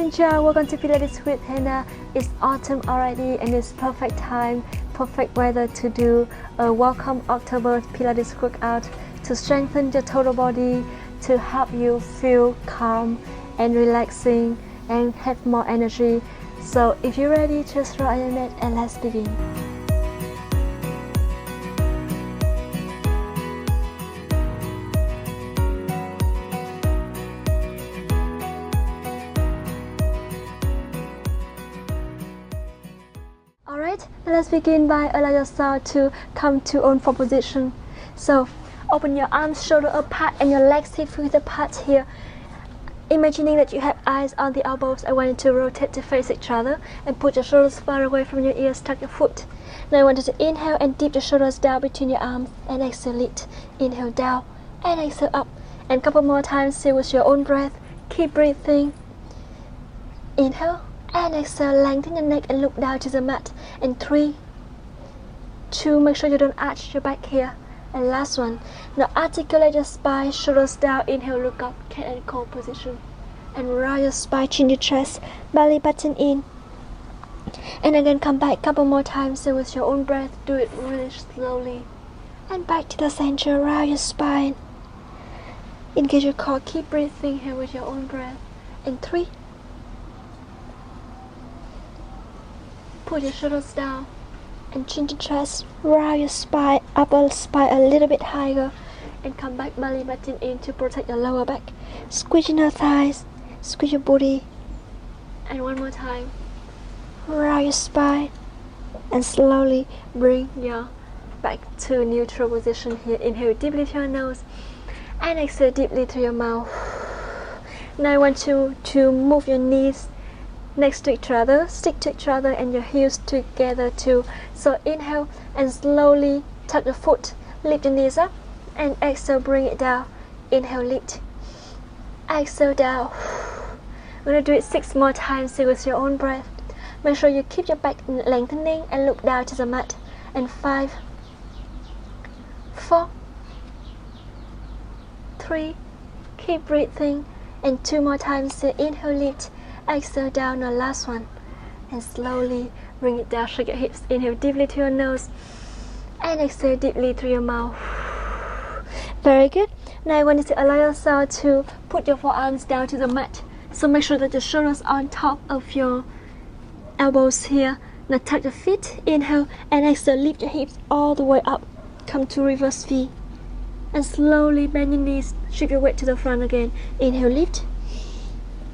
Ninja, welcome to Pilates with Hannah. It's autumn already and it's perfect time, perfect weather to do a welcome October Pilates workout to strengthen your total body, to help you feel calm and relaxing and have more energy. So if you're ready, just roll on your mat and let's begin. Alright, let's begin by allow yourself to come to own form position. So open your arms shoulder apart and your legs hip width apart here. Imagining that you have eyes on the elbows, I want you to rotate to face each other and put your shoulders far away from your ears, tuck your foot. Now I want you to inhale and dip the shoulders down between your arms and exhale lift. Inhale down and exhale up. And a couple more times, stay with your own breath. Keep breathing. Inhale and exhale, lengthen your neck and look down to the mat. And 3, 2, make sure you don't arch your back here. And last one. Now articulate your spine, shoulders down, inhale, look up, cat and cow position. And roll your spine, chin your chest, belly button in. And again come back, couple more times, so with your own breath, do it really slowly. And back to the center, roll your spine. Engage your core, keep breathing here with your own breath. And 3. Put your shoulders down and chin to chest, roll your spine, upper spine a little bit higher, and come back belly button in to protect your lower back. Squeeze your thighs, squeeze your booty, and one more time. Roll your spine, and slowly bring your back to neutral position here. Inhale deeply through your nose, and exhale deeply through your mouth. Now I want you to move your knees next to each other, stick to each other, and your heels together too. So inhale and slowly tuck the foot, lift your knees up, and exhale, bring it down. Inhale, lift, exhale, down. We're gonna do it 6 more times, stay with your own breath. Make sure you keep your back lengthening and look down to the mat. And 5, 4, 3, keep breathing. And 2 more times, so inhale, lift, exhale down. Now last one, and slowly bring it down. Shake your hips. Inhale deeply through your nose and exhale deeply through your mouth. Very good. Now I want you to allow yourself to put your forearms down to the mat. So make sure that your shoulders are on top of your elbows here. Now tuck your feet. Inhale and exhale. Lift your hips all the way up. Come to reverse V. And slowly bend your knees. Shift your weight to the front again. Inhale, lift.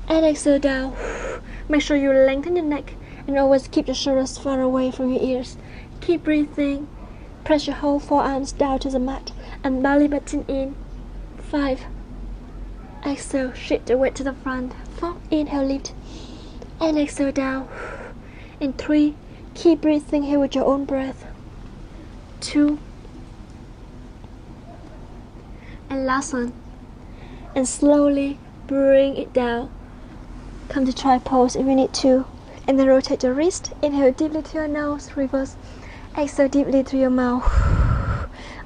And exhale down. Make sure you lengthen your neck and always keep your shoulders far away from your ears. Keep breathing. Press your whole forearms down to the mat and belly button in. 5. Exhale, shift your weight to the front. 4. Inhale, lift. And exhale down. And 3. Keep breathing here with your own breath. 2. And last one. And slowly bring it down. Come to try pose if you need to. And then rotate your wrist. Inhale deeply through your nose. Reverse. Exhale deeply through your mouth.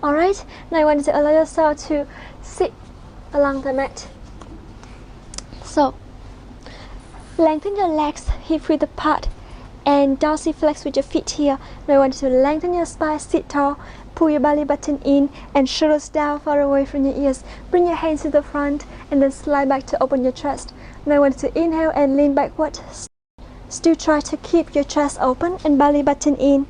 Alright, now I want you to allow yourself to sit along the mat. So, lengthen your legs, hip width apart, and dorsiflex with your feet here. Now I want you to lengthen your spine, sit tall, pull your belly button in, and shoulders down far away from your ears. Bring your hands to the front, and then slide back to open your chest. Now I want you to inhale and lean backward. Still try to keep your chest open and belly button in.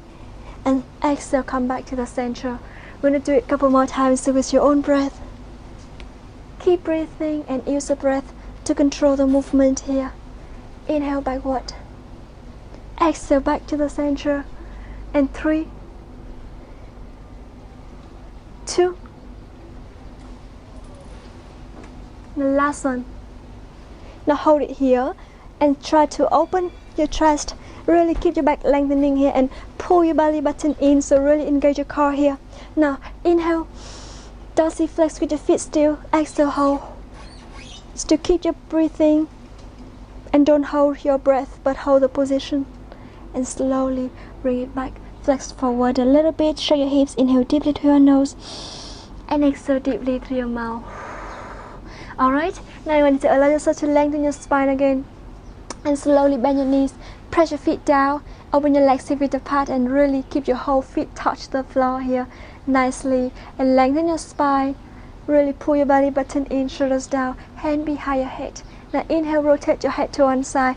And exhale, come back to the center. We're going to do it a couple more times, so with your own breath. Keep breathing and use the breath to control the movement here. Inhale backward. Exhale back to the center. And 3, 2. The last one. Now hold it here and try to open your chest. Really keep your back lengthening here and pull your belly button in, so really engage your core here. Now inhale, dorsiflex with your feet still. Exhale, hold. Still keep your breathing and don't hold your breath but hold the position. And slowly bring it back. Flex forward a little bit. Shake your hips. Inhale deeply through your nose and exhale deeply through your mouth. Alright, now you want to allow yourself to lengthen your spine again. And slowly bend your knees, press your feet down, open your legs 6 feet apart, and really keep your whole feet touch the floor here nicely, and lengthen your spine. Really pull your belly button in, shoulders down, hand behind your head. Now inhale, rotate your head to one side,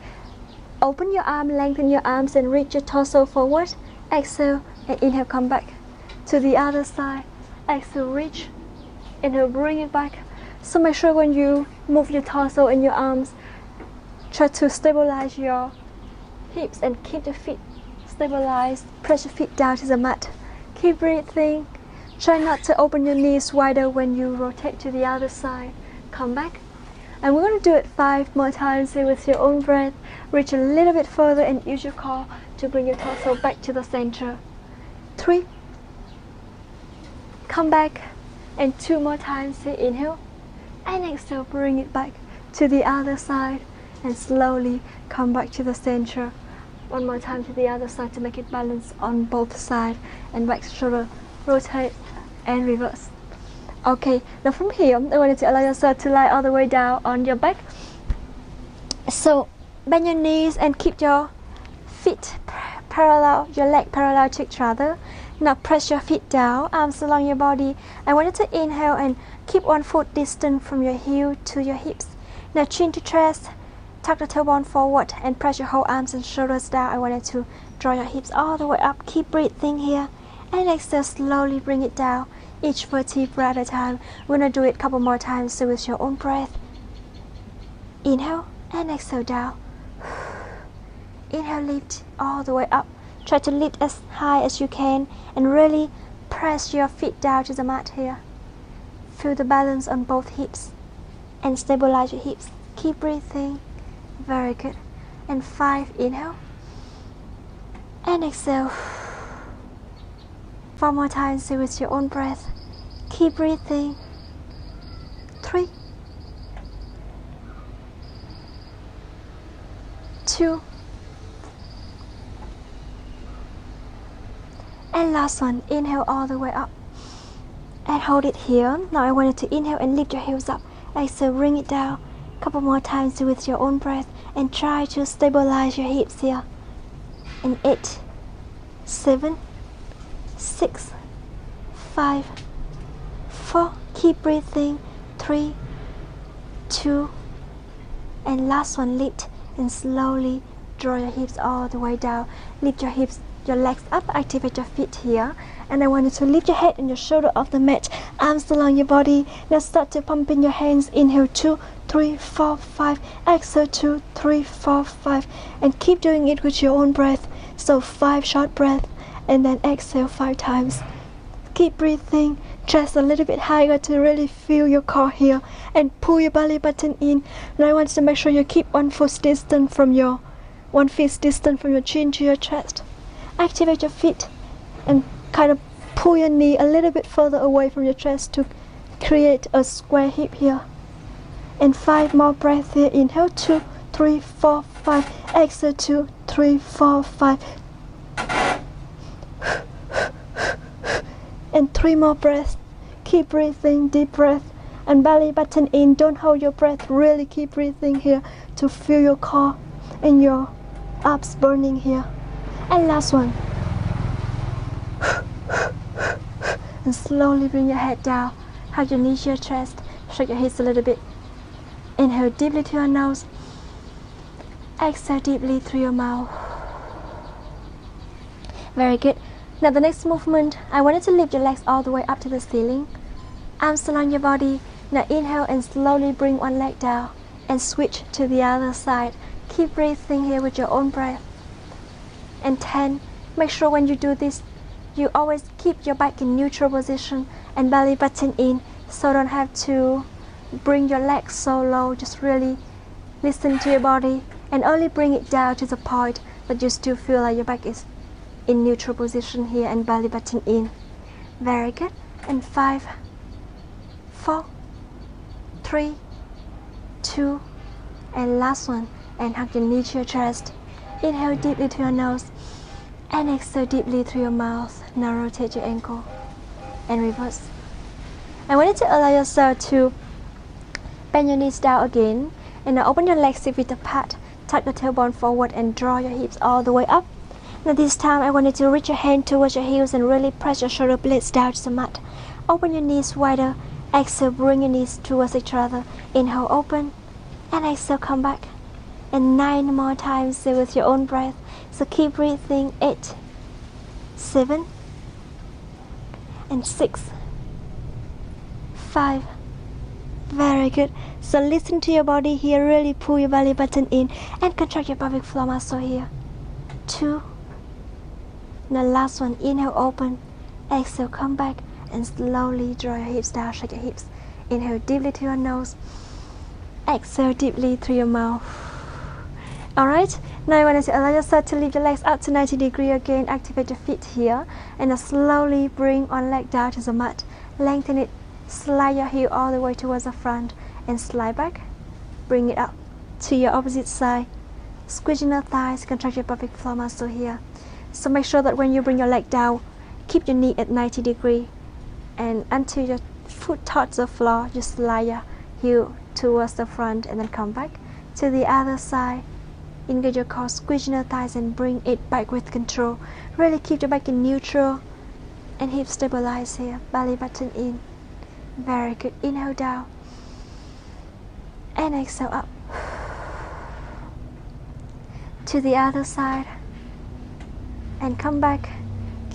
open your arm, lengthen your arms, and reach your torso forward. Exhale, and inhale, come back to the other side. Exhale, reach, inhale, bring it back. So make sure when you move your torso and your arms, try to stabilize your hips and keep the feet stabilized. Press your feet down to the mat. Keep breathing. Try not to open your knees wider when you rotate to the other side. Come back. And we're going to do it 5 more times here with your own breath. Reach a little bit further and use your core to bring your torso back to the center. 3. Come back. And 2 more times here. Inhale. And exhale, bring it back to the other side. And slowly come back to the center. 1 more time to the other side to make it balance on both sides. And back shoulder, rotate and reverse. Okay, now from here, I want you to allow yourself to lie all the way down on your back. So bend your knees and keep your feet parallel, your leg parallel to each other. Now press your feet down, arms along your body. I want you to inhale and keep 1 foot distance from your heel to your hips. Now chin to chest. Tuck the tailbone forward and press your whole arms and shoulders down. I want you to draw your hips all the way up. Keep breathing here. And exhale, slowly bring it down. Each vertebra at a time. We're going to do it a couple more times so with your own breath. Inhale and exhale down. Inhale, lift all the way up. Try to lift as high as you can and really press your feet down to the mat here. Feel the balance on both hips and stabilize your hips. Keep breathing. Very good. And 5, inhale. And exhale. 4 more times with your own breath. Keep breathing. 3, 2, and last one. Inhale all the way up. And hold it here. Now I want you to inhale and lift your heels up. Exhale, bring it down. Couple more times with your own breath and try to stabilize your hips here. And 8, 7, 6, 5, 4. Keep breathing. 3, 2, and last one. Lift and slowly draw your hips all the way down. Lift your hips, your legs up. Activate your feet here. And I want you to lift your head and your shoulder off the mat. Arms along your body. Now start to pump in your hands. Inhale 2, 3, 4, 5. Exhale 2, 3, 4, 5. And keep doing it with your own breath. So 5 short breaths. And then exhale 5 times. Keep breathing. Chest a little bit higher to really feel your core here. And pull your belly button in. And I want you to make sure you keep 1 foot distance from your 1 feet distance from your chin to your chest. Activate your feet and kind of pull your knee a little bit further away from your chest to create a square hip here. And 5 more breaths here. Inhale 2, 3, 4, 5. Exhale 2, 3, 4, 5. And 3 more breaths. Keep breathing, deep breath. And belly button in. Don't hold your breath. Really keep breathing here to feel your core and your abs burning here. And last one. And slowly bring your head down. Hug your knees to your chest. Shake your hips a little bit. Inhale deeply through your nose. Exhale deeply through your mouth. Very good. Now the next movement, I want you to lift your legs all the way up to the ceiling. Arms along your body. Now inhale and slowly bring one leg down. And switch to the other side. Keep breathing here with your own breath. And 10. Make sure when you do this, you always keep your back in neutral position and belly button in, so don't have to bring your legs so low. Just really listen to your body and only bring it down to the point that you still feel like your back is in neutral position here and belly button in. Very good. And 5, 4, 3, 2, and last one. And hug your knee to your chest. Inhale deeply through your nose and exhale deeply through your mouth. Now rotate your ankle and reverse. I want you to allow yourself to bend your knees down again and now open your legs 6 feet apart. tuck the tailbone forward and draw your hips all the way up. Now this time I want you to reach your hand towards your heels and really press your shoulder blades down to the mat. Open your knees wider. Exhale, bring your knees towards each other. Inhale, open. And exhale, come back. And 9 more times with your own breath. So keep breathing. 8, 7, and 6, 5. Very good. So listen to your body here. Really pull your belly button in and contract your pelvic floor muscle here. 2. Now last one. Inhale, open. Exhale, come back. And slowly draw your hips down. Shake your hips. Inhale deeply through your nose. Exhale deeply through your mouth. Alright, now I want you to allow yourself to lift your legs up to 90 degrees again. Activate your feet here. And now slowly bring one leg down to the mat. Lengthen it. Slide your heel all the way towards the front. And slide back. Bring it up to your opposite side. Squeeze your thighs. Contract your pelvic floor muscle here. So make sure that when you bring your leg down, keep your knee at 90 degrees. And until your foot touches the floor, just slide your heel towards the front and then come back to the other side. Engage your core, squeeze your thighs and bring it back with control. Really keep your back in neutral and hips stabilize here. Belly button in. Very good. Inhale down and exhale up. To the other side and come back.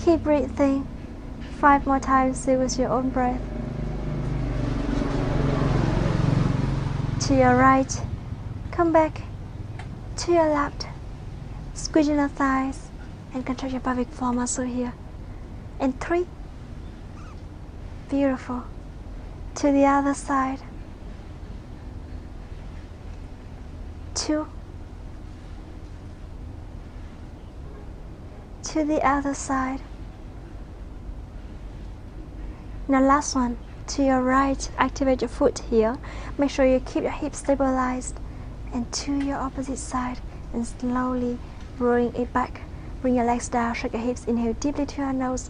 Keep breathing. 5 more times with your own breath. To your right, come back. To your left, squeeze your thighs and contract your pelvic floor muscle here. And 3. Beautiful. To the other side. 2. To the other side. Now last one. To your right, activate your foot here. Make sure you keep your hips stabilized. And to your opposite side and slowly bring it back. Bring your legs down, shake your hips, inhale deeply through your nose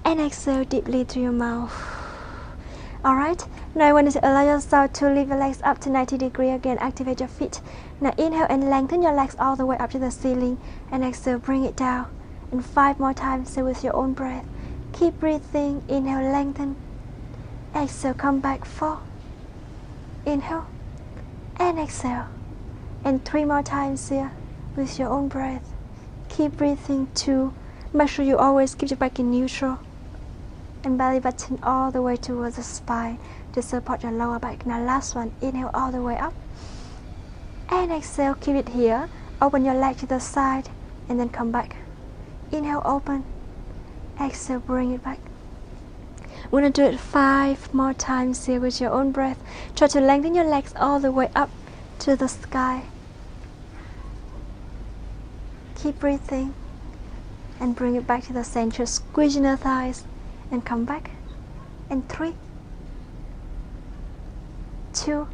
and exhale deeply through your mouth. Alright, now I want you to allow yourself to lift your legs up to 90 degrees again. Activate your feet. Now inhale and lengthen your legs all the way up to the ceiling and exhale, bring it down. And 5 more times, so with your own breath. Keep breathing. Inhale, lengthen. Exhale, come back. 4. Inhale and exhale. And 3 more times here with your own breath. Keep breathing. 2. Make sure you always keep your back in neutral and belly button all the way towards the spine to support your lower back. Now last one. Inhale all the way up and exhale. Keep it here. Open your leg to the side and then come back. Inhale, open. Exhale, bring it back. We're going to do it 5 more times here with your own breath. Try to lengthen your legs all the way up to the sky. Keep breathing and bring it back to the center. Squeeze your thighs and come back. And 3, 2.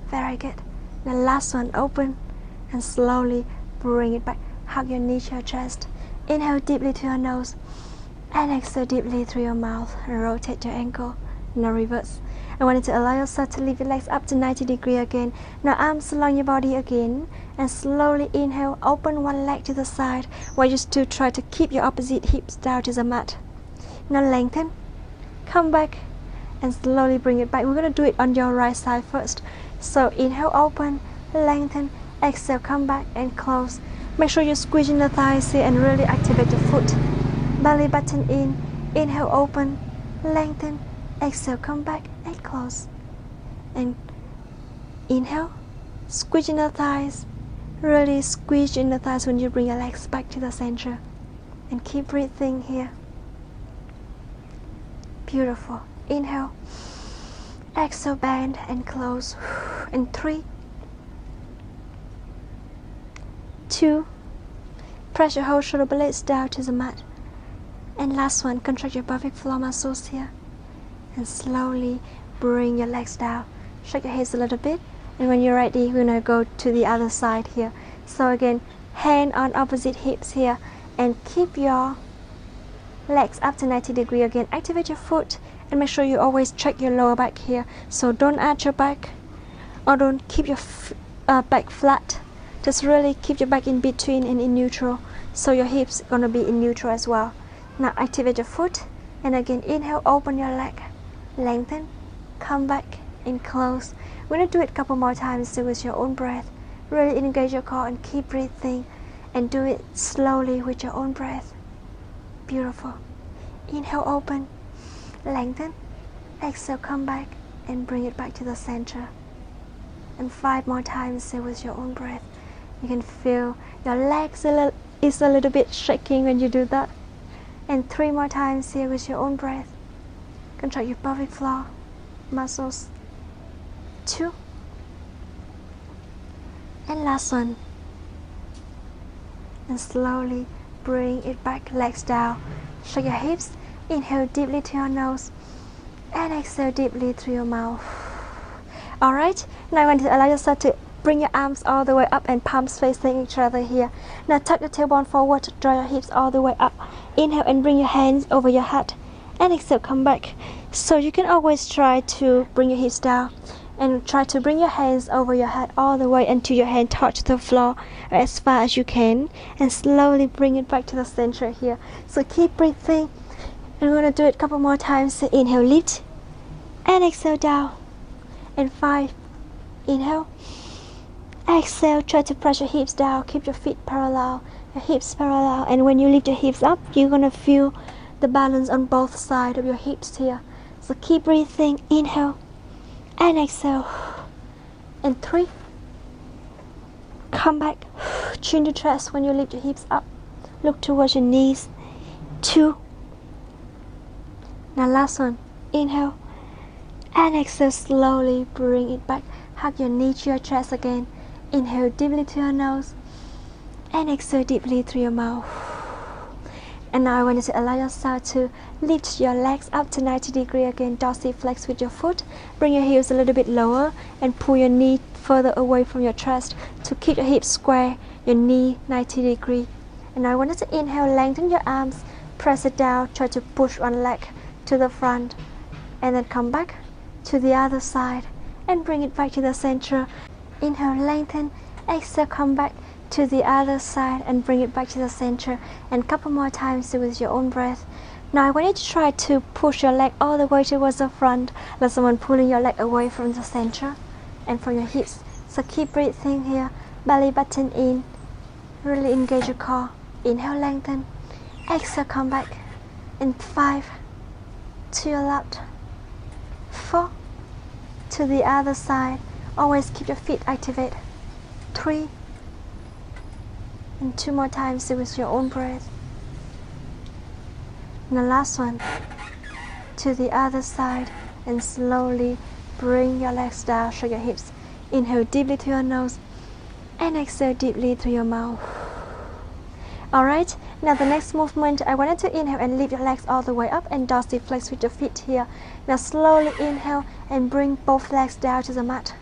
Very good. The last one, open and slowly bring it back. Hug your knee to your chest. Inhale deeply to your nose and exhale deeply through your mouth. Rotate your ankle. Now reverse. I want you to allow yourself to lift your legs up to 90 degrees again. Now arms along your body again and slowly inhale. Open one leg to the side while you still try to keep your opposite hips down to the mat. Now lengthen. Come back and slowly bring it back. We're going to do it on your right side first. So inhale, open, lengthen, exhale, come back and close. Make sure you squeeze in the thighs here and really activate your foot. Belly button in. Inhale, open, lengthen, exhale, come back and close. And inhale, squeeze in the thighs. Really squeeze in the thighs when you bring your legs back to the center. And keep breathing here. Beautiful. Inhale, exhale, bend and close. And 3, 2, press your whole shoulder blades down to the mat. And last one, contract your pelvic floor muscles here. And slowly bring your legs down. Shake your hips a little bit. And when you're ready, we're going to go to the other side here. So again, hand on opposite hips here. And keep your legs up to 90 degrees again. Activate your foot and make sure you always check your lower back here. So don't arch your back or don't keep your back flat. Just really keep your back in between and in neutral, so your hips gonna be in neutral as well. Now activate your foot, and again inhale, open your leg, lengthen, come back and close. We're gonna do it a couple more times with your own breath. Really engage your core and keep breathing, and do it slowly with your own breath. Beautiful. Inhale, open, lengthen, exhale, come back and bring it back to the center. And 5 more times with your own breath. You can feel your legs is a little bit shaking when you do that. And 3 more times here with your own breath. Contract your pelvic floor muscles. 2. And last one. And slowly bring it back, legs down. Shake your hips. Inhale deeply to your nose. And exhale deeply through your mouth. Alright, now I want to allow yourself to bring your arms all the way up and palms facing each other here. Now tuck your tailbone forward, draw your hips all the way up. Inhale and bring your hands over your head. And exhale, come back. So you can always try to bring your hips down and try to bring your hands over your head all the way until your hand touch the floor as far as you can. And slowly bring it back to the center here. So keep breathing. And we're going to do it a couple more times. So inhale, lift. And exhale, down. And 5. Inhale. Exhale, try to press your hips down. Keep your feet parallel, your hips parallel. And when you lift your hips up, you're going to feel the balance on both sides of your hips here. So keep breathing. Inhale. And exhale. And 3. Come back. Chin to chest when you lift your hips up. Look towards your knees. 2. Now last one. Inhale. And exhale, slowly bring it back. Hug your knee to your chest again. Inhale deeply to your nose. And exhale deeply through your mouth. And now I want you to allow yourself to lift your legs up to 90 degrees again. Dorsiflex with your foot. Bring your heels a little bit lower and pull your knee further away from your chest to keep your hips square, your knee 90 degrees. And now I want you to inhale, lengthen your arms, press it down, try to push one leg to the front. And then come back to the other side and bring it back to the center. Inhale, lengthen, exhale, come back to the other side and bring it back to the center. And a couple more times with your own breath. Now I want you to try to push your leg all the way towards the front, like someone pulling your leg away from the center and from your hips. So keep breathing here, belly button in, really engage your core. Inhale, lengthen, exhale, come back. And 5, to your left, 4, to the other side. Always keep your feet activated. 3, and 2 more times with your own breath. And the last one, to the other side, and slowly bring your legs down, shake your hips. Inhale deeply through your nose, and exhale deeply through your mouth. Alright, now the next movement, I wanted to inhale and lift your legs all the way up and dorsiflex with your feet here. Now slowly inhale and bring both legs down to the mat.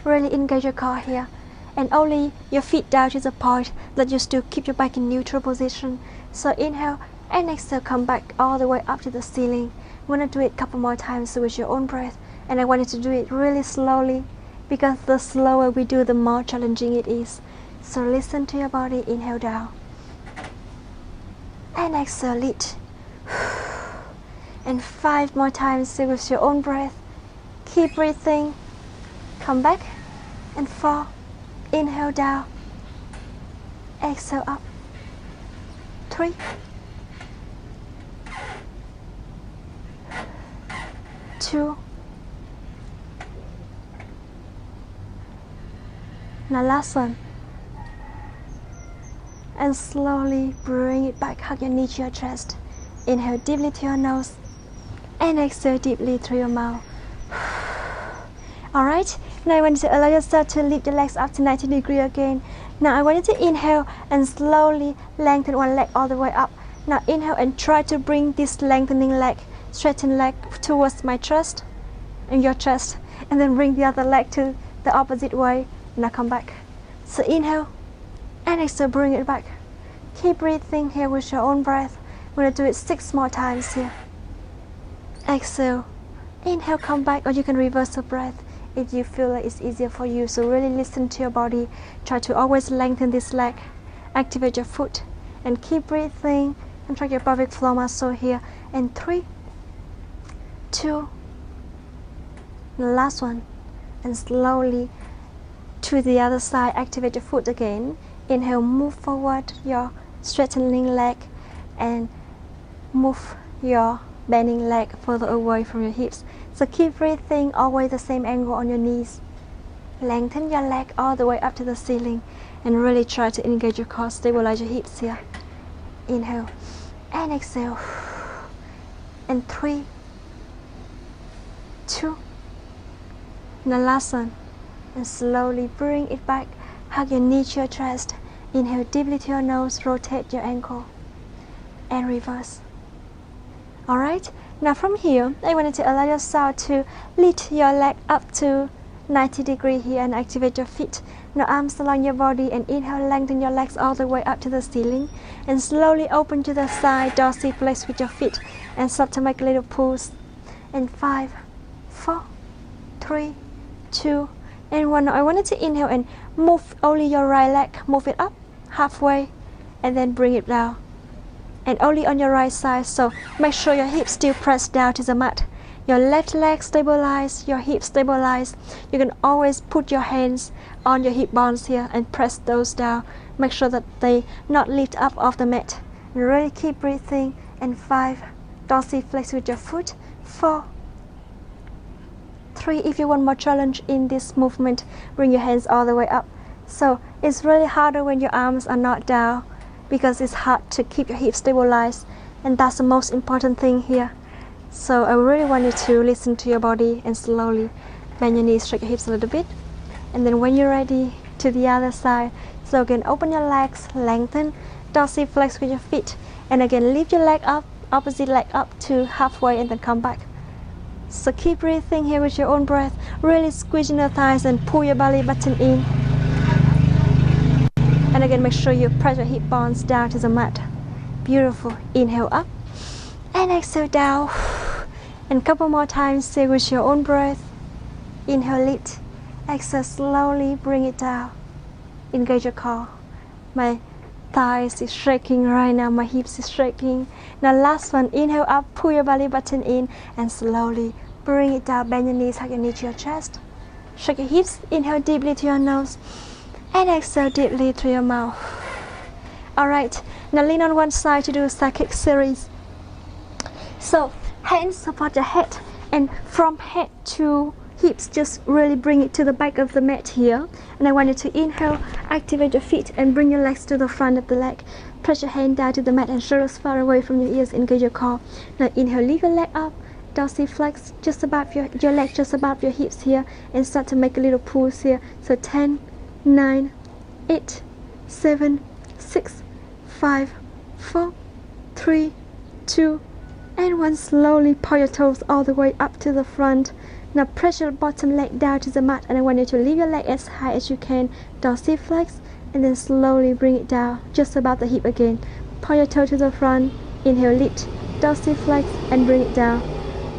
Really engage your core here. And only your feet down to the point that you still keep your back in neutral position. So inhale and exhale, come back all the way up to the ceiling. You want to do it a couple more times with your own breath. And I want you to do it really slowly, because the slower we do, the more challenging it is. So listen to your body. Inhale down. And exhale, lift. And 5 more times with your own breath. Keep breathing. Come back. And 4. Inhale down. Exhale up. 3. 2. Now last one. And slowly bring it back. Hug your knee to your chest. Inhale deeply to your nose. And exhale deeply through your mouth. Alright, now I want you to allow yourself to lift your legs up to 90 degrees again. Now I want you to inhale and slowly lengthen one leg all the way up. Now inhale and try to bring this lengthening leg, straightened leg towards my chest and your chest. And then bring the other leg to the opposite way. Now come back. So inhale and exhale, bring it back. Keep breathing here with your own breath. We're going to do it 6 more times here. Exhale. Inhale, come back, or you can reverse the breath. if you feel like it's easier for you. So really listen to your body. Try to always lengthen this leg, activate your foot, and keep breathing. Contract your pelvic floor muscle here. And 3, 2, the last one. And slowly to the other side, activate your foot again. Inhale, move forward your straightening leg and move your bending leg further away from your hips. So keep breathing, always the same angle on your knees. Lengthen your leg all the way up to the ceiling and really try to engage your core, stabilize your hips here. Inhale and exhale. And 3, 2, and the last one. And slowly bring it back. Hug your knee to your chest. Inhale deeply to your nose, rotate your ankle and reverse. Alright, now from here, I wanted to allow yourself to lift your leg up to 90 degrees here and activate your feet. Now arms along your body and inhale, lengthen your legs all the way up to the ceiling and slowly open to the side, dorsiflex with your feet and start to make a little pulse. And 5, 4, 3, 2, and 1. Now I wanted to inhale and move only your right leg, move it up halfway and then bring it down. And only on your right side, so make sure your hips still press down to the mat. Your left leg stabilize, your hips stabilize. You can always put your hands on your hip bones here and press those down. Make sure that they not lift up off the mat. And really keep breathing. And 5, dorsiflex with your foot. 4, 3, if you want more challenge in this movement, bring your hands all the way up. So it's really harder when your arms are not down because it's hard to keep your hips stabilized, and that's the most important thing here. So I really want you to listen to your body and slowly bend your knees, stretch your hips a little bit. And then when you're ready, to the other side. So again, open your legs, lengthen, dorsiflex with your feet. And again, lift your leg up, opposite leg up to halfway and then come back. So keep breathing here with your own breath. Really squeezing your thighs and pull your belly button in. And again, make sure you press your hip bones down to the mat. Beautiful. Inhale up and exhale down. And a couple more times, stay with your own breath. Inhale, lift. Exhale, slowly bring it down. Engage your core. My thighs is shaking right now. My hips is shaking. Now last one. Inhale up, pull your belly button in and slowly bring it down. Bend your knees, hug your knee to your chest. Shake your hips. Inhale deeply to your nose and exhale deeply through your mouth. Alright, now lean on one side to do a side kick series. So hands support your head and from head to hips, just really bring it to the back of the mat here. And I want you to inhale, activate your feet and bring your legs to the front of the leg. Press your hand down to the mat and shoulders far away from your ears, engage your core. Now inhale, lift your leg up, dorsiflex just above your leg, just above your hips here, and start to make a little pulse here. So 10, 9, 8, 7, 6, 5, 4, 3, 2, and 1. Slowly pull your toes all the way up to the front. Now press your bottom leg down to the mat and I want you to leave your leg as high as you can. Dorsiflex and then slowly bring it down just above the hip again. Pull your toe to the front. Inhale, lift, dorsiflex and bring it down.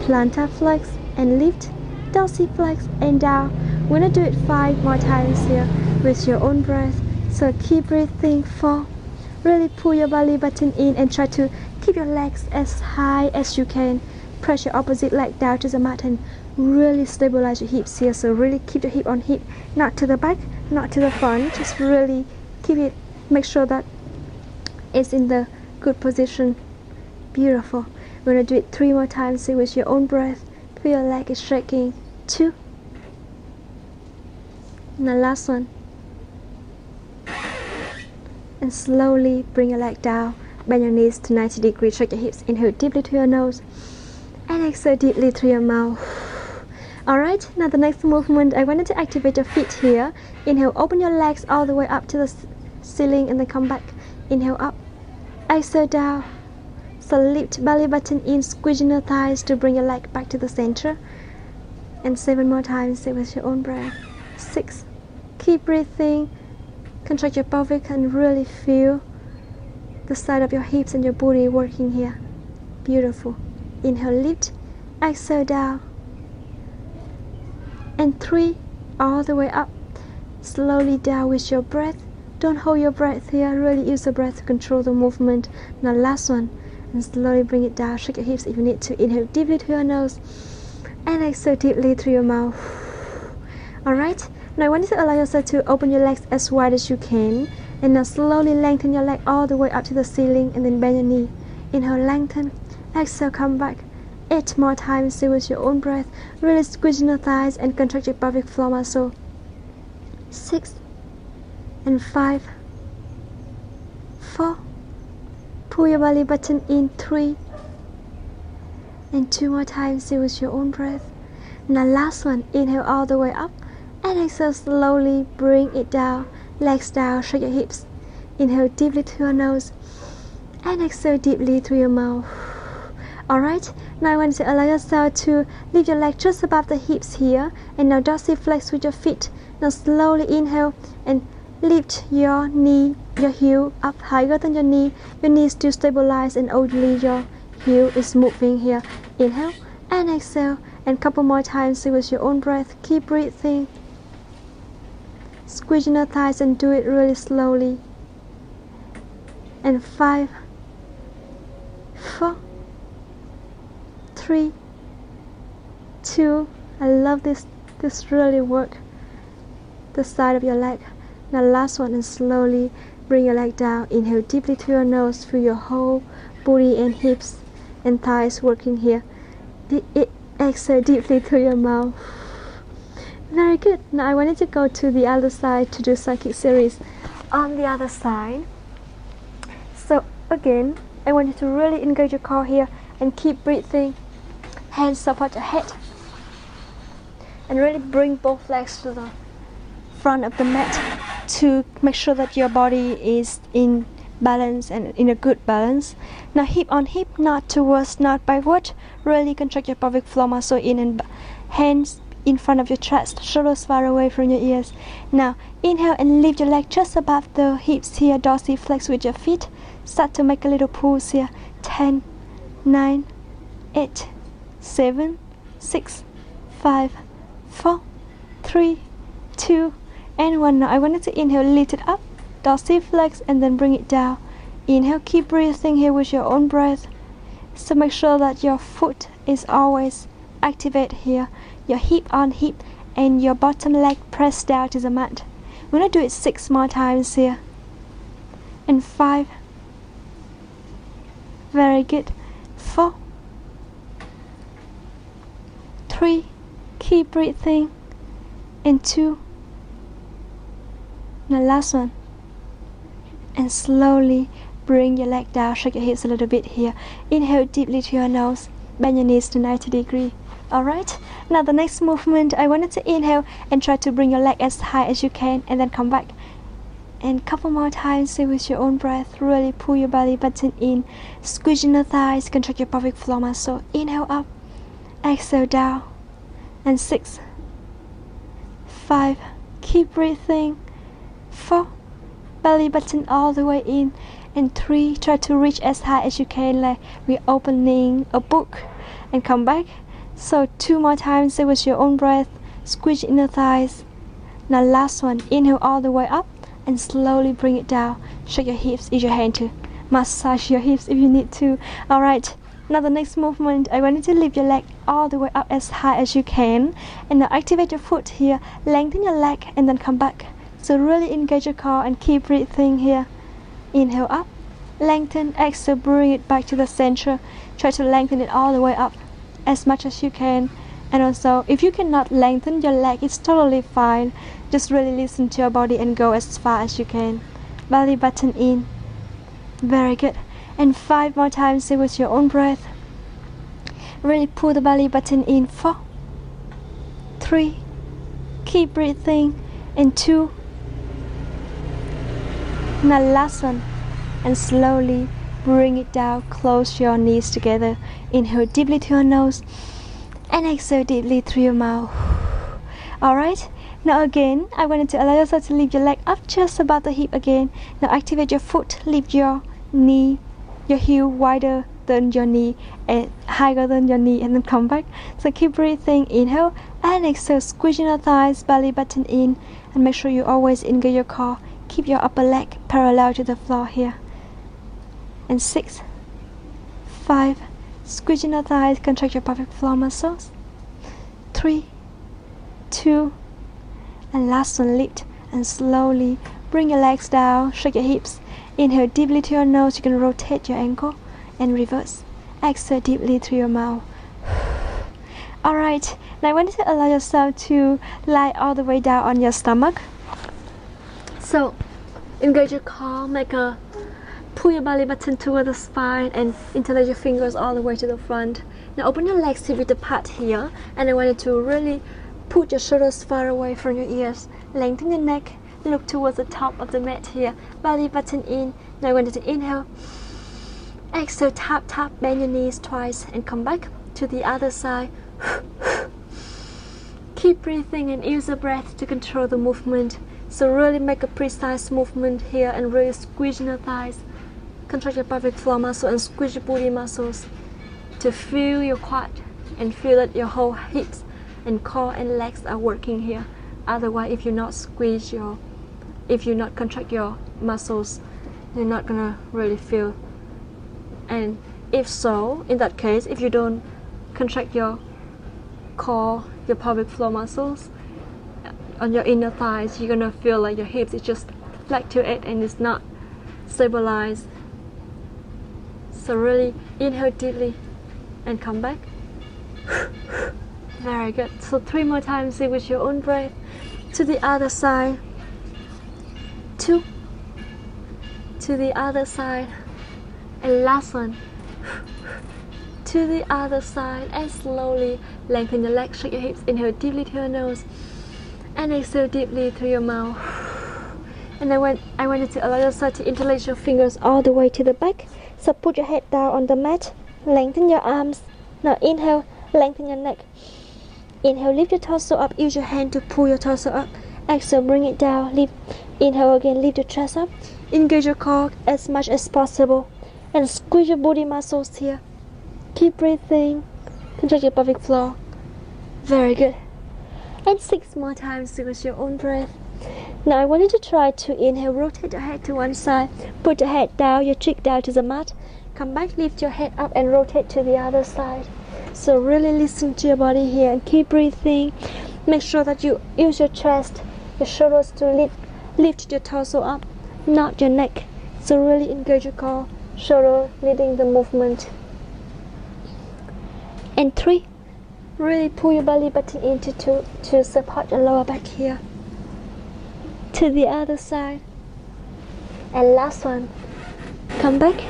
Plantar flex and lift, dorsiflex and down. We're gonna do it 5 more times here with your own breath. So keep breathing. 4. Really pull your belly button in and try to keep your legs as high as you can. Press your opposite leg down to the mat and really stabilize your hips here. So really keep your hip on hip, not to the back, not to the front. Just really keep it, make sure that it's in the good position. Beautiful. We're gonna do it 3 more times here with your own breath. Feel your leg is shaking. 2. And the last one. And slowly bring your leg down. Bend your knees to 90 degrees. Shake your hips. Inhale deeply through your nose. And exhale deeply through your mouth. Alright, now the next movement, I wanted to activate your feet here. Inhale, open your legs all the way up to the ceiling and then come back. Inhale up. Exhale down. So lift belly button in, squeezing your thighs to bring your leg back to the center. And 7 more times, stay with your own breath. 6. Keep breathing. Contract your pelvic and really feel the side of your hips and your booty working here. Beautiful. Inhale, lift. Exhale down. and 3, all the way up, slowly down with your breath. Don't hold your breath here, really use the breath to control the movement. Now last one, and slowly bring it down. Shake your hips if you need to. Inhale deeply through your nose and exhale deeply through your mouth. Alright, now I want you to allow yourself to open your legs as wide as you can, and now slowly lengthen your leg all the way up to the ceiling, and then bend your knee. Inhale, lengthen. Exhale, come back. 8 more times, still with your own breath. Really squeeze your thighs and contract your pelvic floor muscle. 6 and 5, 4. Pull your belly button in. 3 and 2 more times, still with your own breath. Now last one, inhale all the way up and exhale slowly, bring it down. Legs down, shake your hips. Inhale deeply through your nose and exhale deeply through your mouth. Alright, now I want you to allow yourself to lift your leg just above the hips here, and now dorsiflex with your feet. Now slowly inhale and lift your knee, your heel up higher than your knee. Your knee is still stabilized and only your heel is moving here. Inhale and exhale, and couple more times with your own breath. Keep breathing. Squeeze your thighs and do it really slowly. And 5, 4, 3, 2. I love this. This really works. The side of your leg. Now last one, and slowly bring your leg down. Inhale deeply through your nose, feel your whole body and hips and thighs working here. Exhale deeply through your mouth. Very good. Now I wanted to go to the other side to do psychic series on the other side. So again, I want you to really engage your core here and keep breathing. Hands support your head, and really bring both legs to the front of the mat to make sure that your body is in balance and in a good balance. Now hip on hip, not towards, not backward. Really contract your pelvic floor muscle in, and hands in front of your chest, shoulders far away from your ears. Now inhale and lift your leg just above the hips here, dorsiflex with your feet. Start to make a little pulse here. 10, 9, 8, 7, 6, 5, 4, 3, 2, and 1. Now I want you to inhale, lift it up, dorsiflex, and then bring it down. Inhale, keep breathing here with your own breath. So make sure that your foot is always activated here, your hip on hip, and your bottom leg pressed down to the mat. We're going to do it 6 more times here. And 5. Very good. 4, 3, keep breathing. And 2. Now last one. And slowly bring your leg down, shake your hips a little bit here. Inhale deeply to your nose, bend your knees to 90 degrees. Alright, now the next movement, I wanted to inhale and try to bring your leg as high as you can, and then come back. And couple more times, stay with your own breath. Really pull your belly button in, squeeze your thighs, contract your pelvic floor muscle. Inhale up, exhale down. And 6, 5, keep breathing. 4, belly button all the way in. And 3, try to reach as high as you can, like we're opening a book, and come back. So 2 more times, stay with your own breath, squeeze your inner thighs. Now last one, inhale all the way up and slowly bring it down. Shake your hips, use your hand to massage your hips if you need to. Alright, now the next movement, I want you to lift your leg all the way up as high as you can, and now activate your foot here, lengthen your leg, and then come back. So really engage your core and keep breathing here. Inhale up, lengthen, exhale, bring it back to the center. Try to lengthen it all the way up as much as you can. And also, if you cannot lengthen your leg, it's totally fine. Just really listen to your body and go as far as you can. Belly button in. Very good. And 5 more times, stay with your own breath. Really pull the belly button in. 4, 3, keep breathing. And 2. Now last one. And slowly bring it down. Close your knees together. Inhale deeply to your nose and exhale deeply through your mouth. Alright, now again, I wanted to allow yourself to lift your leg up just above the hip again. Now activate your foot, lift your knee, your heel wider than your knee and higher than your knee, and then come back. So keep breathing. Inhale, And exhale, squeezing your thighs, belly button in, and make sure you always engage your core. Keep your upper leg parallel to the floor here. And 6, 5, squeezing your thighs, contract your pelvic floor muscles. 3, 2, and last one, lift and slowly bring your legs down, shake your hips. Inhale deeply to your nose, you can rotate your ankle and reverse. Exhale deeply through your mouth. Alright, now I want you to allow yourself to lie all the way down on your stomach. So, engage your core, pull your belly button toward the spine and interlace your fingers all the way to the front. Now open your legs to the part here, and I want you to really put your shoulders far away from your ears. Lengthen your neck, look towards the top of the mat here. Belly button in. Now I want you to inhale. Exhale, tap, tap, bend your knees twice and come back to the other side. Keep breathing and use the breath to control the movement. So really make a precise movement here and really squeeze your thighs. Contract your pelvic floor muscle and squeeze your booty muscles to feel your quad and feel that your whole hips and core and legs are working here. Otherwise, if you not contract your muscles, you're not gonna really feel. And if so, in that case, if you don't contract your core, your pelvic floor muscles on your inner thighs, you're gonna feel like your hips is just flat to it and it's not stabilized. So really inhale deeply and come back. Very good. So 3 more times with your own breath. To the other side. 2. To the other side. And last one. To the other side, and slowly lengthen your legs, shake your hips, inhale deeply to your nose and exhale deeply through your mouth. And I want you to allow yourself to interlace your fingers all the way to the back. So put your head down on the mat, lengthen your arms. Now inhale, lengthen your neck. Inhale, lift your torso up, use your hand to pull your torso up. Exhale, bring it down, lift. Inhale again, lift your chest up. Engage your core as much as possible and squeeze your booty muscles here. Keep breathing, contract your pelvic floor. Very good. And 6 more times with your own breath. Now I want you to try to inhale, rotate your head to one side, put your head down, your cheek down to the mat. Come back, lift your head up and rotate to the other side. So really listen to your body here and keep breathing. Make sure that you use your chest, your shoulders to lift your torso up, not your neck. So really engage your core, shoulder leading the movement. And 3, really pull your belly button in to support your lower back here. To the other side. And last one, come back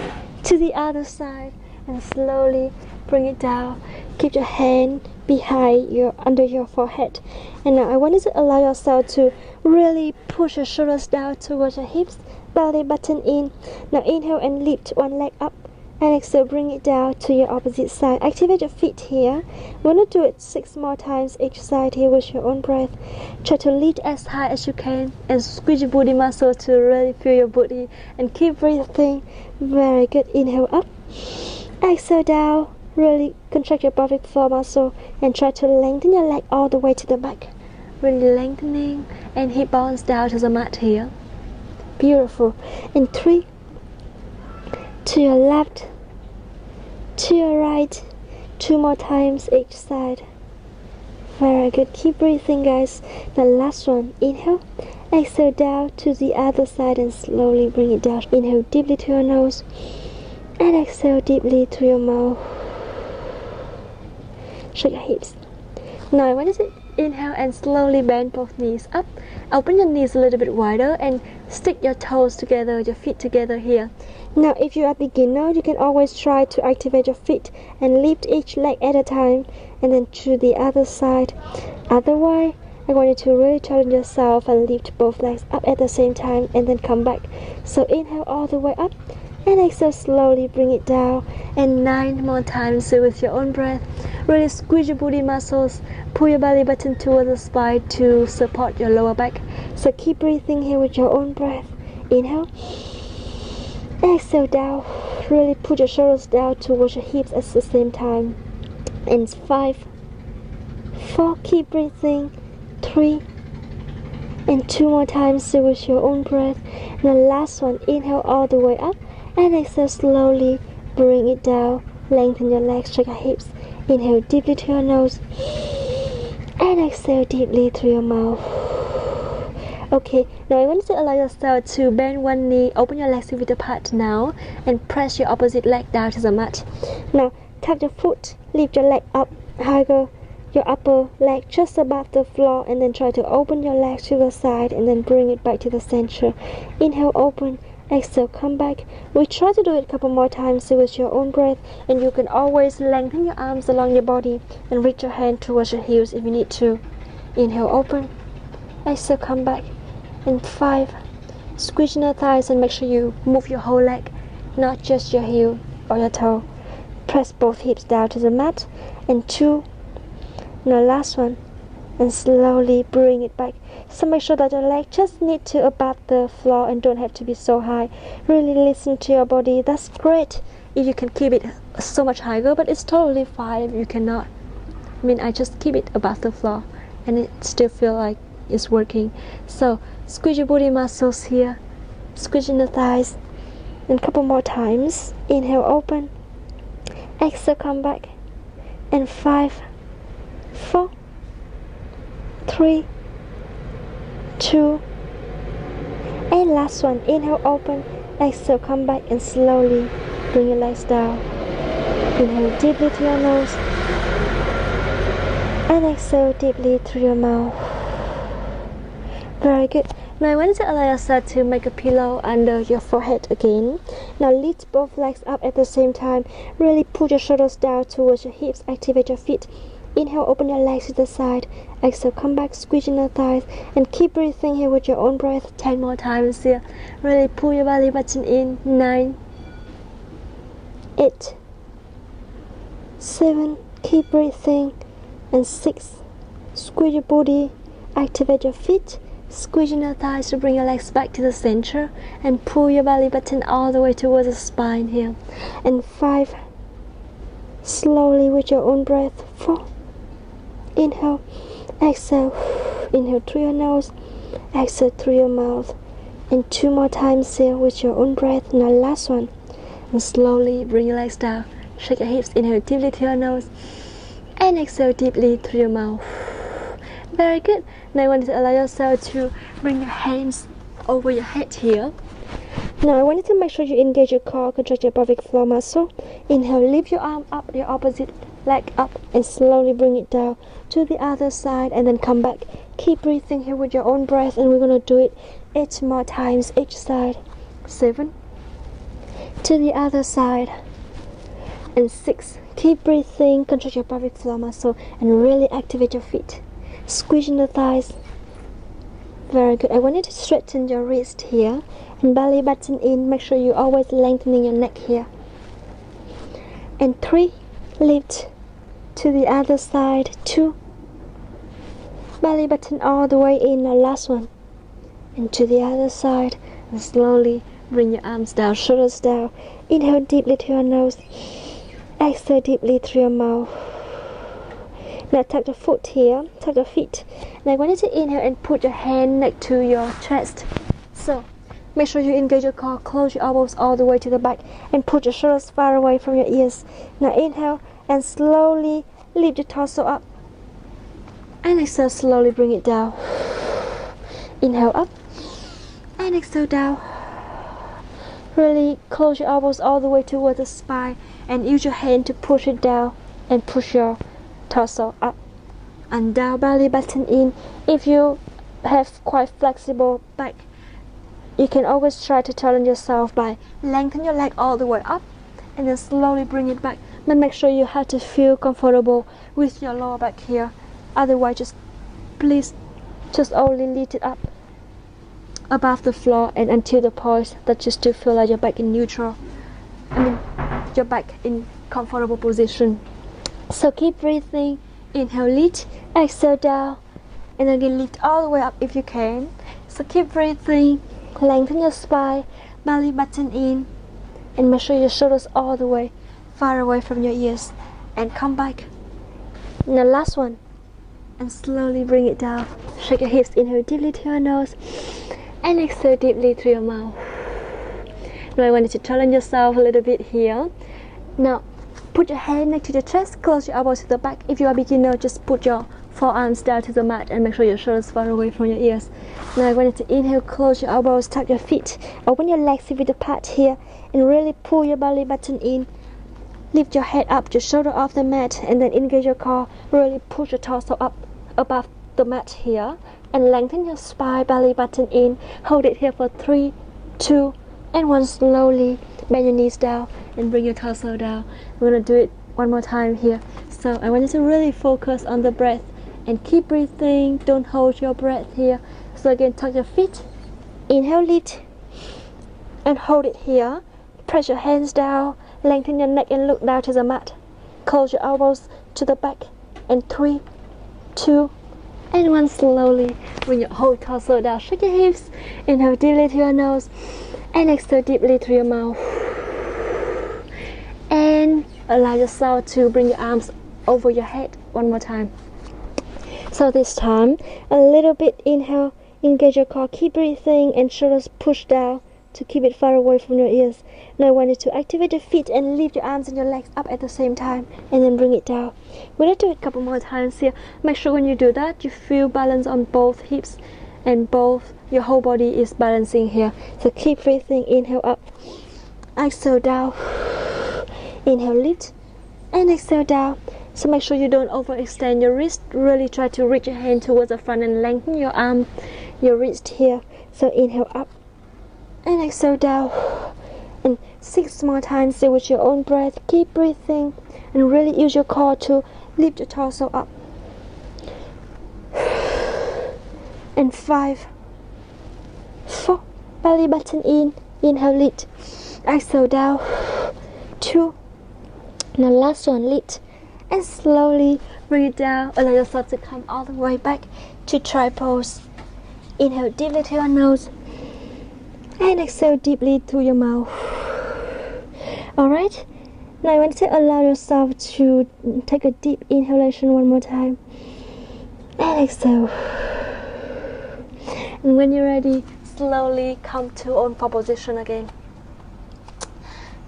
to the other side and slowly bring it down. Keep your hand under your forehead. And now I want you to allow yourself to really push your shoulders down towards your hips, belly button in. Now inhale and lift one leg up. And exhale, bring it down to your opposite side. Activate your feet here. We're going to do it 6 more times each side here with your own breath. Try to lift as high as you can and squeeze your booty muscles to really feel your booty. And keep breathing. Very good. Inhale up. Exhale down. Really contract your pelvic floor muscle and try to lengthen your leg all the way to the back. Really lengthening and hip bones down to the mat here. Beautiful. And 3. To your left, to your right, 2 more times each side. Very good. Keep breathing, guys. The last one. Inhale, exhale down to the other side and slowly bring it down. Inhale deeply to your nose and exhale deeply through your mouth. Shake your hips. Now I want you to inhale and slowly bend both knees up. Open your knees a little bit wider and stick your toes together, your feet together here. Now if you are a beginner, you can always try to activate your feet and lift each leg at a time and then to the other side. Otherwise, I want you to really challenge yourself and lift both legs up at the same time and then come back. So inhale all the way up and exhale slowly, bring it down. And 9 more times with your own breath. Really squeeze your booty muscles, pull your belly button towards the spine to support your lower back. So keep breathing here with your own breath. Inhale, exhale down. Really put your shoulders down towards your hips at the same time. And 5, 4. Keep breathing. 3. And 2 more times with your own breath. And the last one, inhale all the way up and exhale slowly, bring it down, lengthen your legs, stretch your hips. Inhale deeply to your nose and exhale deeply through your mouth. Okay, now I want you to allow yourself to bend one knee, open your legs width apart now, and press your opposite leg down to the mat. Now tap your foot, lift your leg up higher, your upper leg just above the floor, and then try to open your legs to the side and then bring it back to the center. Inhale, open. Exhale, come back. We try to do it a couple more times with your own breath, and you can always lengthen your arms along your body and reach your hand towards your heels if you need to. Inhale, open. Exhale, come back. And 5. Squeeze your thighs and make sure you move your whole leg, not just your heel or your toe. Press both hips down to the mat. And 2. Now last one, and slowly bring it back. So make sure that your leg just need to above the floor and don't have to be so high. Really listen to your body. That's great if you can keep it so much higher, but it's totally fine if you cannot. I mean, I just keep it above the floor and it still feel like it's working. So squeeze your body muscles here, squeeze in the thighs, and a couple more times. Inhale, open. Exhale, come back. And 5, 4, 3, 2, and last one. Inhale, open. Exhale, come back and slowly bring your legs down. Inhale deeply through your nose and exhale deeply through your mouth. Very good. Now I want you to allow yourself to make a pillow under your forehead again. Now lift both legs up at the same time. Really pull your shoulders down towards your hips. Activate your feet. Inhale, open your legs to the side. Exhale, come back, squeeze in the thighs, and keep breathing here with your own breath. 10 more times here. Really pull your belly button in. 9, 8, 7. Keep breathing. And 6. Squeeze your body. Activate your feet. Squeeze in your thighs to bring your legs back to the center, and pull your belly button all the way towards the spine here. And 5. Slowly with your own breath. 4. Inhale, exhale. Inhale through your nose, exhale through your mouth. And 2 more times here with your own breath. Now last one. And slowly bring your legs down. Shake your hips. Inhale deeply through your nose and exhale deeply through your mouth. Very good. Now I want you to allow yourself to bring your hands over your head here. Now I want you to make sure you engage your core, contract your pelvic floor muscle. Inhale, lift your arm up, your opposite leg up, and slowly bring it down to the other side, and then come back. Keep breathing here with your own breath, and we're going to do it 8 more times each side. 7. To the other side. And 6. Keep breathing, contract your pelvic floor muscle, and really activate your feet. Squeeze in the thighs. Very good. I want you to straighten your wrist here and belly button in. Make sure you're always lengthening your neck here. And 3. Lift to the other side. 2. Belly button all the way in. Now last one. And to the other side. And slowly bring your arms down, shoulders down. Inhale deeply to your nose. Exhale deeply through your mouth. Now tap your foot here, tap your feet. Now I want you to inhale and put your hand next to your chest. So make sure you engage your core, close your elbows all the way to the back, and put your shoulders far away from your ears. Now inhale and slowly lift your torso up. And exhale, slowly bring it down. Inhale up and exhale down. Really close your elbows all the way towards the spine, and use your hand to push it down and push your torso up and down, belly button in. If you have quite flexible back, you can always try to challenge yourself by lengthen your leg all the way up and then slowly bring it back. But make sure you have to feel comfortable with your lower back here. Otherwise, please only lift it up above the floor and until the point that you still feel like your back in neutral. Your back in comfortable position. So keep breathing. Inhale, lift, exhale down, and again lift all the way up if you can. So keep breathing, lengthen your spine, belly button in, and make sure your shoulders all the way far away from your ears, and come back. Now last one. and slowly bring it down. Shake your hips, inhale deeply through your nose and exhale deeply through your mouth. Now I want you to challenge yourself a little bit here. Now put your hand next to the chest, close your elbows to the back. If you are a beginner, just put your forearms down to the mat and make sure your shoulders far away from your ears. Now I want you to inhale, close your elbows, tuck your feet, open your legs with the part here, and really pull your belly button in. Lift your head up, your shoulder off the mat, and then engage your core. Really push your torso up above the mat here, and lengthen your spine, belly button in. Hold it here for 3, 2, and 1. Slowly bend your knees down and bring your torso down. We're gonna do it one more time here. So I want you to really focus on the breath and keep breathing. Don't hold your breath here. So again, tuck your feet, inhale, lift, and hold it here. Press your hands down, lengthen your neck and look down to the mat. Close your elbows to the back, and 3, 2, and 1. Slowly bring your whole torso down. Shake your hips, inhale deeply through your nose and exhale deeply through your mouth. And allow yourself to bring your arms over your head one more time. So this time, a little bit inhale, engage your core, keep breathing, and shoulders push down to keep it far away from your ears. Now I want you to activate your feet and lift your arms and your legs up at the same time, and then bring it down. We're gonna do it a couple more times here. Make sure when you do that, you feel balance on both hips and your whole body is balancing here. So keep breathing, inhale up, exhale down, inhale lift, and exhale down. So make sure you don't overextend your wrist. Really try to reach your hand towards the front and lengthen your arm, your wrist here. So inhale up and exhale down. And 6 more times here with your own breath. Keep breathing and really use your core to lift your torso up. And 5, 4, belly button in, inhale lift, exhale down, 2, now last one, lift, and slowly bring it down. Allow yourself to come all the way back to try pose. Inhale deeply through your nose and exhale deeply through your mouth. Alright, now I want you to allow yourself to take a deep inhalation one more time and exhale. And when you're ready, slowly come to own position again.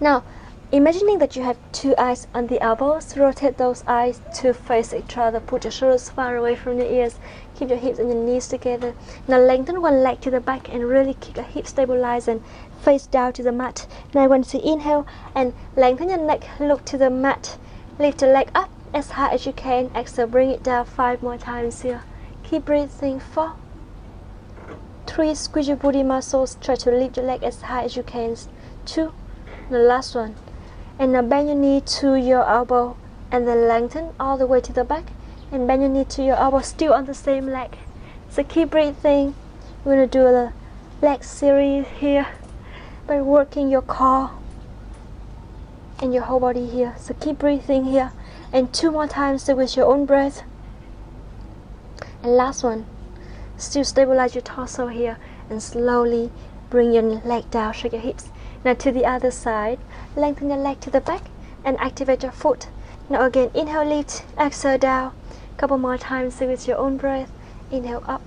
Now, imagining that you have 2 eyes on the elbows, rotate those eyes to face each other. Put your shoulders far away from your ears. Keep your hips and your knees together. Now lengthen one leg to the back and really keep your hips stabilized and face down to the mat. Now I want you to inhale and lengthen your neck, look to the mat. Lift your leg up as high as you can. Exhale, bring it down 5 more times here. Keep breathing. 4, 3, squeeze your booty muscles. Try to lift your leg as high as you can. 2, the last one. And now bend your knee to your elbow and then lengthen all the way to the back and bend your knee to your elbow, still on the same leg. So keep breathing. We're going to do the leg series here by working your core and your whole body here. So keep breathing here, and 2 more times with your own breath. And last one, still stabilize your torso here and slowly bring your leg down. Shake your hips. Now to the other side, lengthen your leg to the back and activate your foot. Now again, inhale lift, exhale down. Couple more times with your own breath. Inhale up,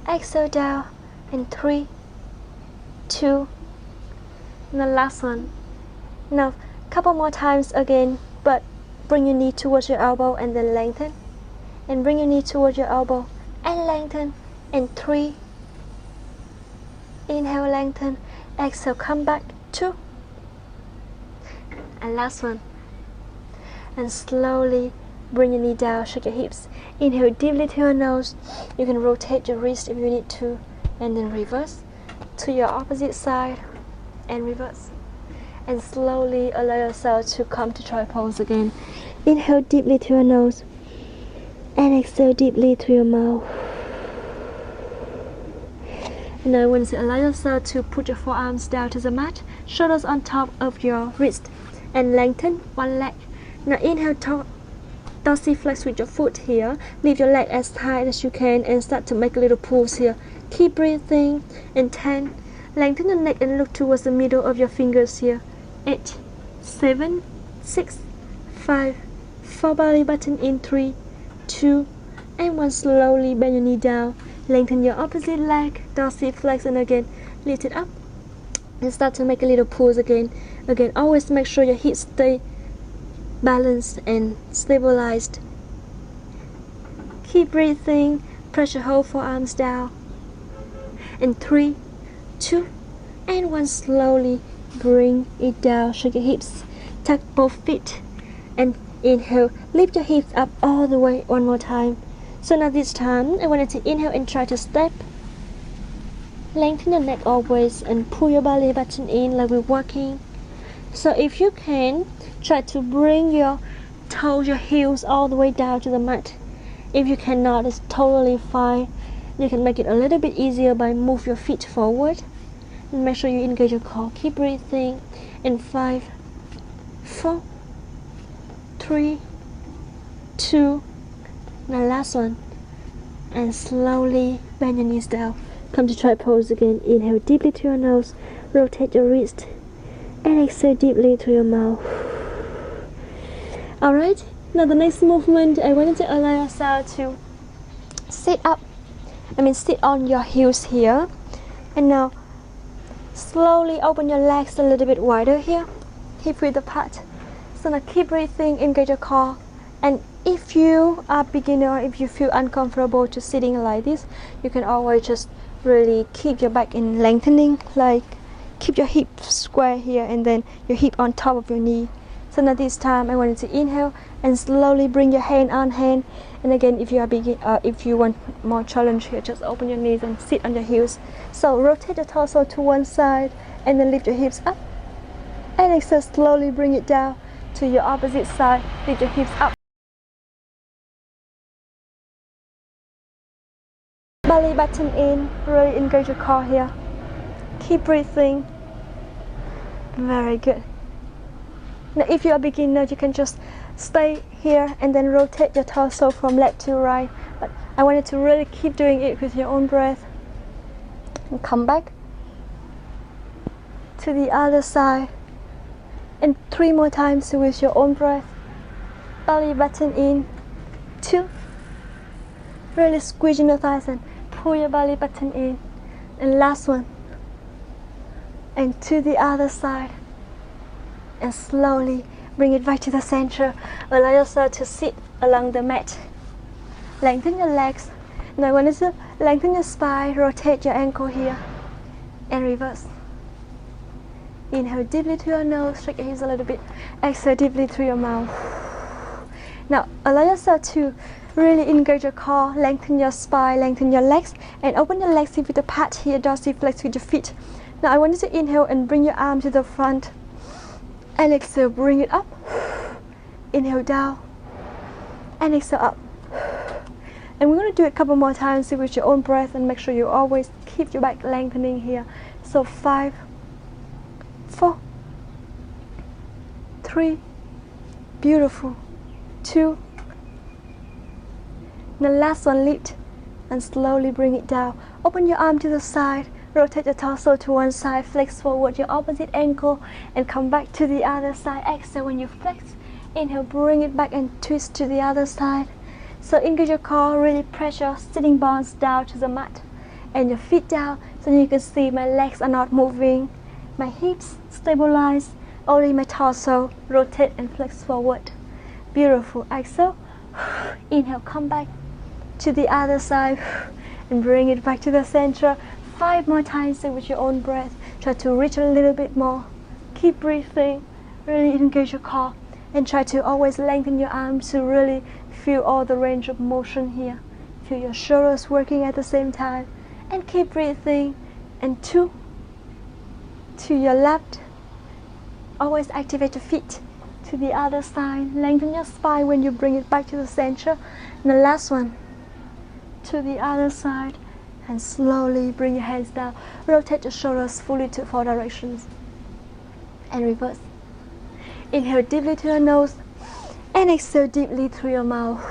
exhale down, and 3, 2, and the last one. Now couple more times again, but bring your knee towards your elbow and then lengthen, and bring your knee towards your elbow and lengthen, and 3, inhale, lengthen, exhale, come back, 2, and last one. And slowly bring your knee down, shake your hips. Inhale deeply through your nose. You can rotate your wrist if you need to, and then reverse to your opposite side and reverse. And slowly allow yourself to come to try pose again. Inhale deeply through your nose and exhale deeply through your mouth. And now once you allow yourself to put your forearms down to the mat, shoulders on top of your wrist, and lengthen one leg. Now inhale, dorsiflex with your foot here. Lift your leg as high as you can and start to make a little pulse here. Keep breathing. And 10. Lengthen the neck and look towards the middle of your fingers here. 8, 7, 6, 5, 4, belly button in. 3, 2, And one, slowly bend your knee down. Lengthen your opposite leg, dorsiflex, and again lift it up. And start to make a little pulse again. Again, always make sure your hips stay balanced and stabilized. Keep breathing. Press your whole forearms down. And 3, 2, and 1. Slowly bring it down. Shake your hips. Tuck both feet. And inhale. Lift your hips up all the way. One more time. So now this time, I want you to inhale and try to step. Lengthen your neck always and pull your belly button in like we're walking. So if you can, try to bring your toes, your heels all the way down to the mat. If you cannot, it's totally fine. You can make it a little bit easier by move your feet forward. And make sure you engage your core. Keep breathing. In 5, 4, 3, 2, the last one. And slowly bend your knees down. Come to try pose again. Inhale deeply to your nose. Rotate your wrist. And exhale deeply to your mouth. Alright, now the next movement, I want you to allow yourself to sit up. Sit on your heels here. And now slowly open your legs a little bit wider here. Hip width apart. So now keep breathing, engage your core. And if you are beginner, if you feel uncomfortable to sitting like this, you can always just really keep your back in lengthening, like keep your hip square here and then your hip on top of your knee. So now this time I want you to inhale and slowly bring your hand on hand. And again, if you are if you want more challenge here, just open your knees and sit on your heels. So rotate the torso to one side and then lift your hips up. And exhale, slowly bring it down to your opposite side. Lift your hips up. Belly button in, really engage your core here. Keep breathing. Very good. Now if you're a beginner, you can just stay here and then rotate your torso from left to right. But I want you to really keep doing it with your own breath. And come back to the other side. And 3 more times with your own breath. Belly button in. 2. Really squeeze in your thighs and pull your belly button in. And last one. And to the other side. And slowly bring it back to the center. Allow yourself to sit along the mat. Lengthen your legs. Now I want you to lengthen your spine, rotate your ankle here, and reverse. Inhale deeply through your nose, shake your hips a little bit. Exhale deeply through your mouth. Now allow yourself to really engage your core, lengthen your spine, lengthen your legs, and open your legs with the pad here, dorsiflex with your feet. Now I want you to inhale and bring your arm to the front. And exhale, bring it up. Inhale down. And exhale up. And we're going to do it a couple more times with your own breath and make sure you always keep your back lengthening here. So 5, 4, 3, beautiful, 2. And the last one, lift and slowly bring it down. Open your arm to the side. Rotate your torso to one side, flex forward your opposite ankle and come back to the other side. Exhale when you flex. Inhale, bring it back and twist to the other side. So engage your core, really press your sitting bones down to the mat and your feet down so you can see my legs are not moving. My hips stabilize, only my torso rotate and flex forward. Beautiful. Exhale. Inhale, come back to the other side and bring it back to the center. 5 more times with your own breath. Try to reach a little bit more. Keep breathing. Really engage your core. And try to always lengthen your arms to really feel all the range of motion here. Feel your shoulders working at the same time. And keep breathing. And 2. To your left. Always activate your feet. To the other side. Lengthen your spine when you bring it back to the center. And the last one. To the other side. And slowly bring your hands down. Rotate your shoulders fully to 4 directions. And reverse. Inhale deeply to your nose. And exhale deeply through your mouth.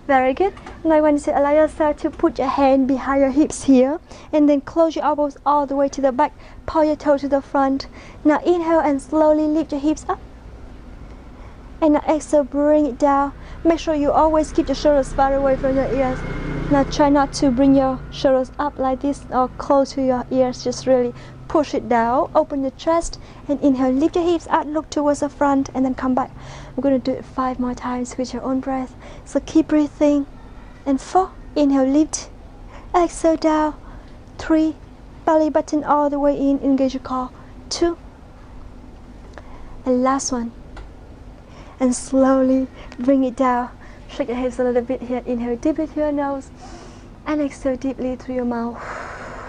Very good. Now I want you to allow yourself to put your hand behind your hips here. And then close your elbows all the way to the back. Point your toe to the front. Now inhale and slowly lift your hips up. And now exhale, bring it down. Make sure you always keep your shoulders far away from your ears. Now try not to bring your shoulders up like this or close to your ears. Just really push it down, open your chest, and inhale, lift your hips out, look towards the front, and then come back. We're going to do it 5 more times with your own breath. So keep breathing. And 4, inhale, lift, exhale down. 3, belly button all the way in, engage your core. 2, and last one. And slowly bring it down. Shake your hips a little bit here. Inhale deeply through your nose and exhale deeply through your mouth.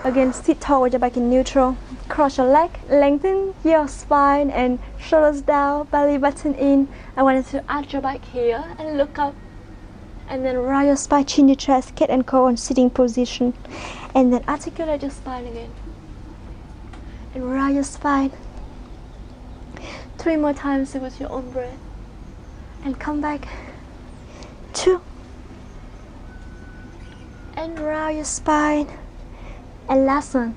Again, sit tall with your back in neutral. Cross your leg, lengthen your spine and shoulders down, belly button in. I want you to arch your back here and look up. And then roll your spine, chin your chest, cat and cow on sitting position. And then articulate your spine again. And roll your spine. 3 more times with your own breath. And come back. 2, and round your spine, and last one,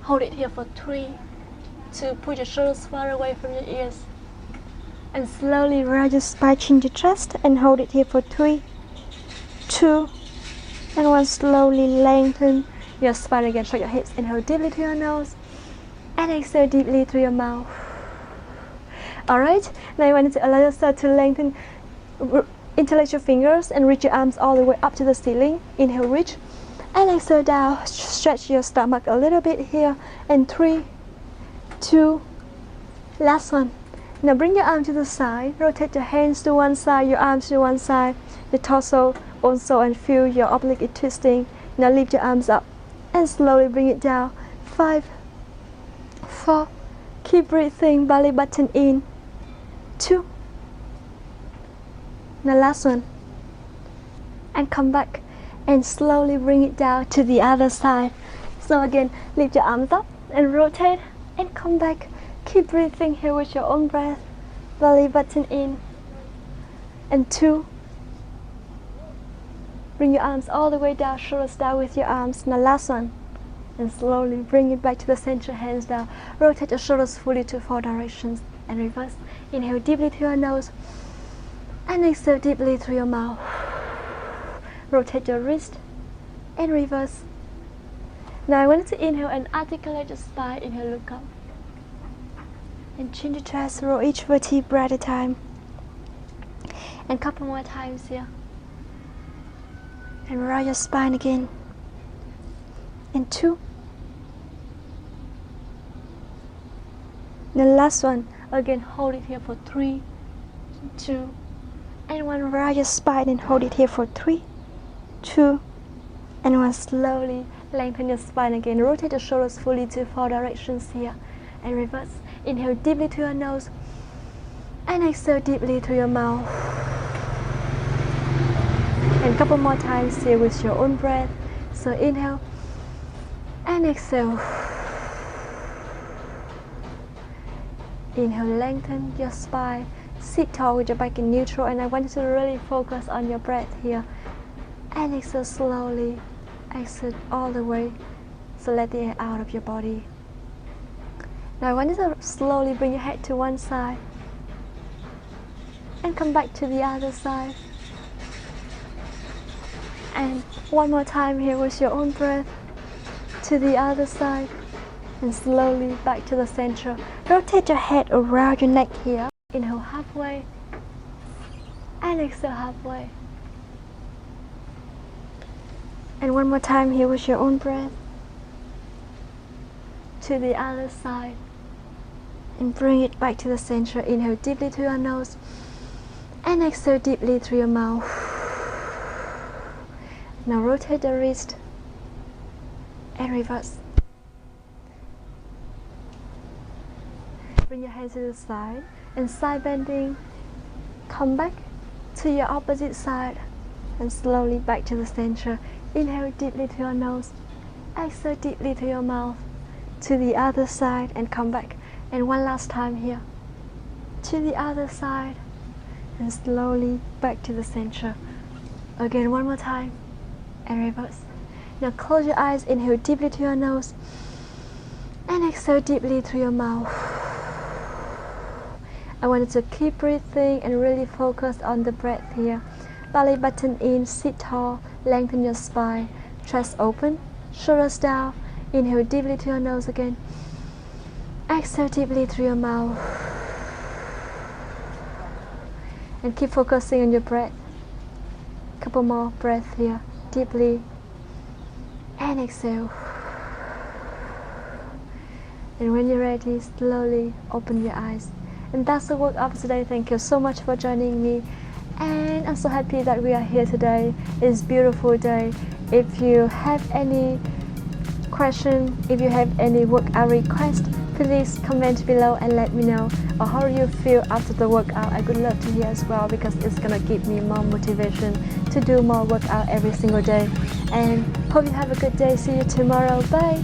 hold it here for 3, to put your shoulders far away from your ears, and slowly round your spine, chin your chest, and hold it here for 3, 2, and 1. Slowly lengthen your spine again. Shake your hips. Inhale deeply through your nose, and exhale deeply through your mouth. Alright, now you want to allow yourself to lengthen. Interlace your fingers and reach your arms all the way up to the ceiling. Inhale, reach, and exhale down. Stretch your stomach a little bit here. And 3, 2, last one. Now bring your arm to the side. Rotate your hands to one side, your arms to one side, the torso also, and feel your oblique twisting. Now lift your arms up and slowly bring it down. 5, 4, keep breathing, belly button in. 2, the last one, and come back and slowly bring it down to the other side. So again, lift your arms up and rotate and come back. Keep breathing here with your own breath, belly button in. And 2, bring your arms all the way down, shoulders down with your arms. Now last one, and slowly bring it back to the center, hands down. Rotate your shoulders fully to 4 directions and reverse. Inhale deeply through your nose and exhale deeply through your mouth. Rotate your wrist and reverse. Now I want you to inhale and articulate your spine. Inhale, look up. And chin your chest, roll each vertebra at a time. And couple more times here. And roll your spine again. And 2. The last one. Again, hold it here for 3, 2, and 1. Roll your spine and hold it here for 3, 2, and 1. Slowly lengthen your spine again. Rotate your shoulders fully to 4 directions here and reverse. Inhale deeply through your nose and exhale deeply through your mouth. And a couple more times here with your own breath. So inhale and exhale. Inhale, lengthen your spine. Sit tall with your back in neutral, and I want you to really focus on your breath here. And exhale slowly. Exhale all the way. So let the air out of your body. Now I want you to slowly bring your head to one side and come back to the other side. And one more time here with your own breath to the other side. And slowly back to the center. Rotate your head around your neck here. Inhale halfway and exhale halfway. And one more time here with your own breath to the other side. And bring it back to the center. Inhale deeply through your nose and exhale deeply through your mouth. Now rotate the wrist and reverse. Bring your hands to the side and side bending. Come back to your opposite side and slowly back to the center. Inhale deeply through your nose. Exhale deeply through your mouth. To the other side and come back. And one last time here. To the other side and slowly back to the center. Again, one more time and reverse. Now close your eyes. Inhale deeply through your nose and exhale deeply through your mouth. I want you to keep breathing and really focus on the breath here. belly button in, sit tall, lengthen your spine, chest open, shoulders down. Inhale deeply to your nose again. Exhale deeply through your mouth. And keep focusing on your breath. Couple more breaths here, deeply. And exhale. And when you're ready, slowly open your eyes. And that's the workout for today. Thank you so much for joining me. And I'm so happy that we are here today. It's a beautiful day. If you have any question, if you have any workout request, please comment below and let me know. Or how you feel after the workout. I would love to hear as well, because it's gonna give me more motivation to do more workout every single day. And hope you have a good day. See you tomorrow. Bye.